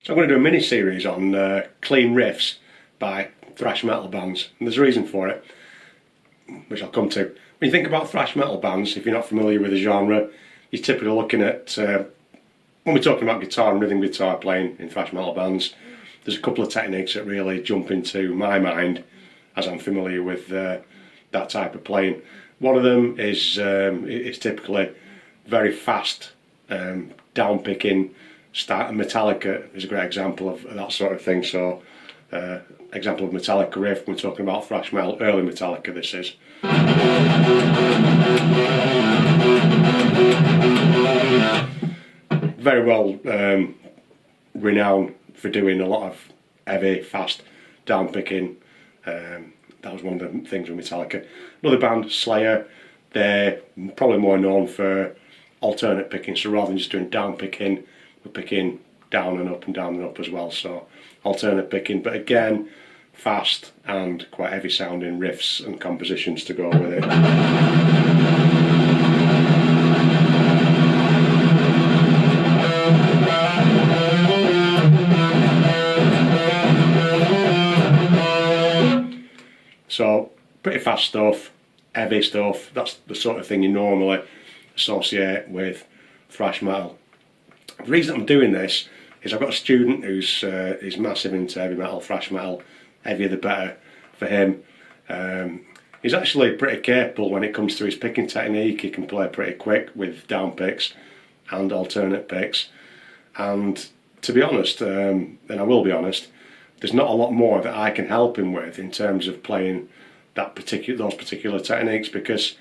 So I'm going to do a mini series on clean riffs by thrash metal bands, and there's a reason for it, which I'll come to. When you think about thrash metal bands, if you're not familiar with the genre, you're typically looking at, when we're talking about guitar and rhythm guitar playing in thrash metal bands, there's a couple of techniques that really jump into my mind as I'm familiar with that type of playing. One of them is it's typically very fast, down picking. Metallica is a great example of that sort of thing. So, example of Metallica riff. We're talking about thrash metal, early Metallica. This is very well renowned for doing a lot of heavy, fast down picking. That was one of the things with Metallica. Another band, Slayer, they're probably more known for alternate picking. So rather than just doing down picking, we're picking down and up as well. So alternate picking, but again, fast and quite heavy sounding riffs and compositions to go with it. So pretty fast stuff, heavy stuff. That's the sort of thing you normally associate with thrash metal. The reason I'm doing this is I've got a student who's massive into heavy metal, thrash metal. Heavier the better for him. He's actually pretty capable when it comes to his picking technique. He can play pretty quick with down picks and alternate picks. And to be honest, and I will be honest, there's not a lot more that I can help him with in terms of playing those particular techniques, because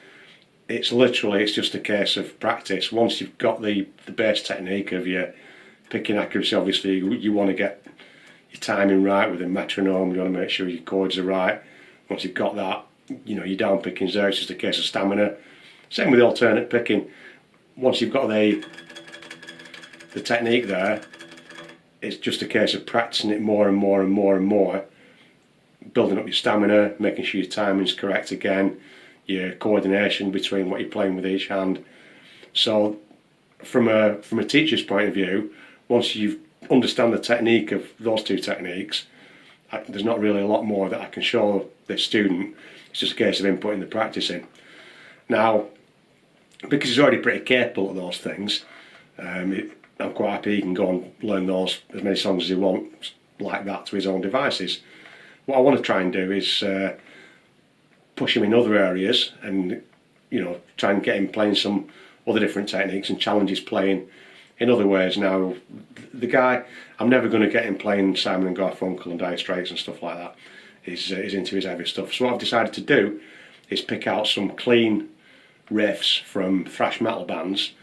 it's just a case of practice. Once you've got the base technique of your picking accuracy, obviously you want to get your timing right with a metronome. You want to make sure your chords are right. Once you've got that, your down picking's there. It's just a case of stamina. Same with the alternate picking. Once you've got the technique there, it's just a case of practicing it more and more and more and more, building up your stamina, making sure your timing's correct again, your coordination between what you're playing with each hand. So from a teacher's point of view, once you understand the technique of those two techniques, there's not really a lot more that I can show this student. It's just a case of inputting the practice in. Now, because he's already pretty capable of those things, I'm quite happy he can go and learn those as many songs as he wants like that to his own devices. What I want to try and do is push him in other areas and try and get him playing some other different techniques and challenge his playing in other ways. Now, the guy, I'm never going to get him playing Simon and Garfunkel and Dire Straits and stuff like that. He's into his heavy stuff. So what I've decided to do is pick out some clean riffs from thrash metal bands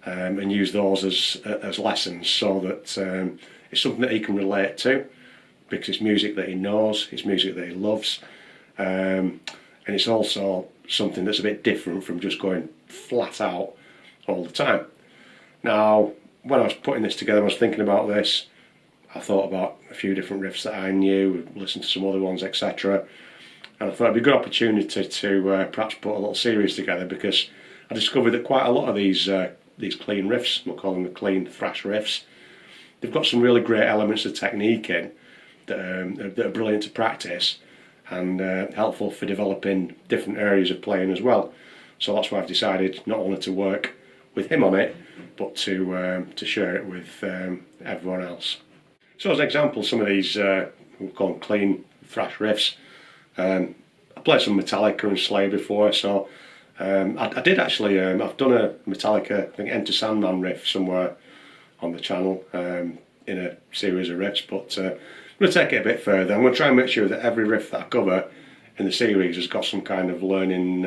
and use those as lessons, so that it's something that he can relate to, because it's music that he knows, it's music that he loves, and it's also something that's a bit different from just going flat out all the time. Now, when I was putting this together, I was thinking about this, I thought about a few different riffs that I knew, listened to some other ones, etc. And I thought it'd be a good opportunity to perhaps put a little series together, because I discovered that quite a lot of these clean riffs, we'll call them the clean thrash riffs, they've got some really great elements of technique in that are brilliant to practice and helpful for developing different areas of playing as well. So that's why I've decided not only to work with him on it, but to share it with everyone else. So as an example, some of these we'll call them clean thrash riffs. I played some Metallica and Slayer before, so I did actually. I've done a Metallica, I think, Enter Sandman riff somewhere on the channel in a series of riffs, but I'm going to take it a bit further. I'm going to try and make sure that every riff that I cover in the series has got some kind of learning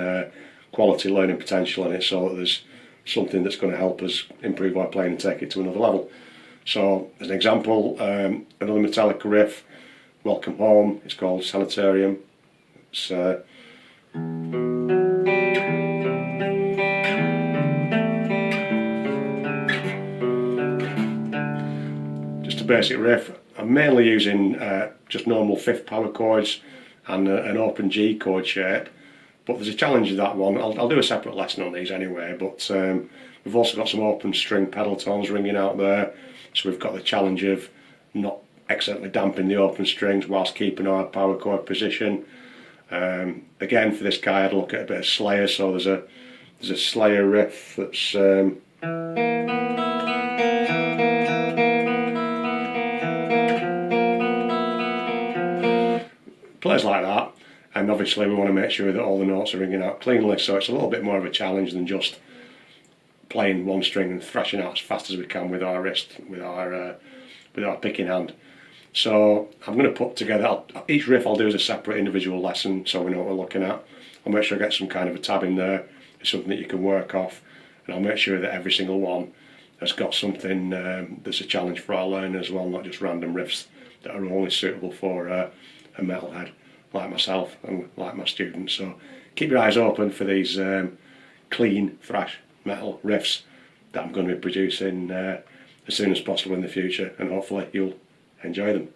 quality, learning potential in it, so that there's something that's going to help us improve our playing and take it to another level. So, as an example, another Metallica riff, Welcome Home, it's called Sanitarium. It's just a basic riff. I'm mainly using just normal fifth power chords and an open G chord shape, but there's a challenge with that one. I'll do a separate lesson on these anyway, but we've also got some open string pedal tones ringing out there, so we've got the challenge of not accidentally damping the open strings whilst keeping our power chord position. Again, for this guy, I'd look at a bit of Slayer. So there's a Slayer riff that's plays like that, and obviously we want to make sure that all the notes are ringing out cleanly. So it's a little bit more of a challenge than just playing one string and thrashing out as fast as we can with our wrist, with our picking hand. So I'm going to put together, each riff I'll do as a separate individual lesson so we know what we're looking at. I'll make sure I get some kind of a tab in there. It's something that you can work off, and I'll make sure that every single one has got something that's a challenge for our learners as well, not just random riffs that are only suitable for a metalhead like myself and like my students. So keep your eyes open for these clean thrash metal riffs that I'm going to be producing as soon as possible in the future, and hopefully you'll enjoy them.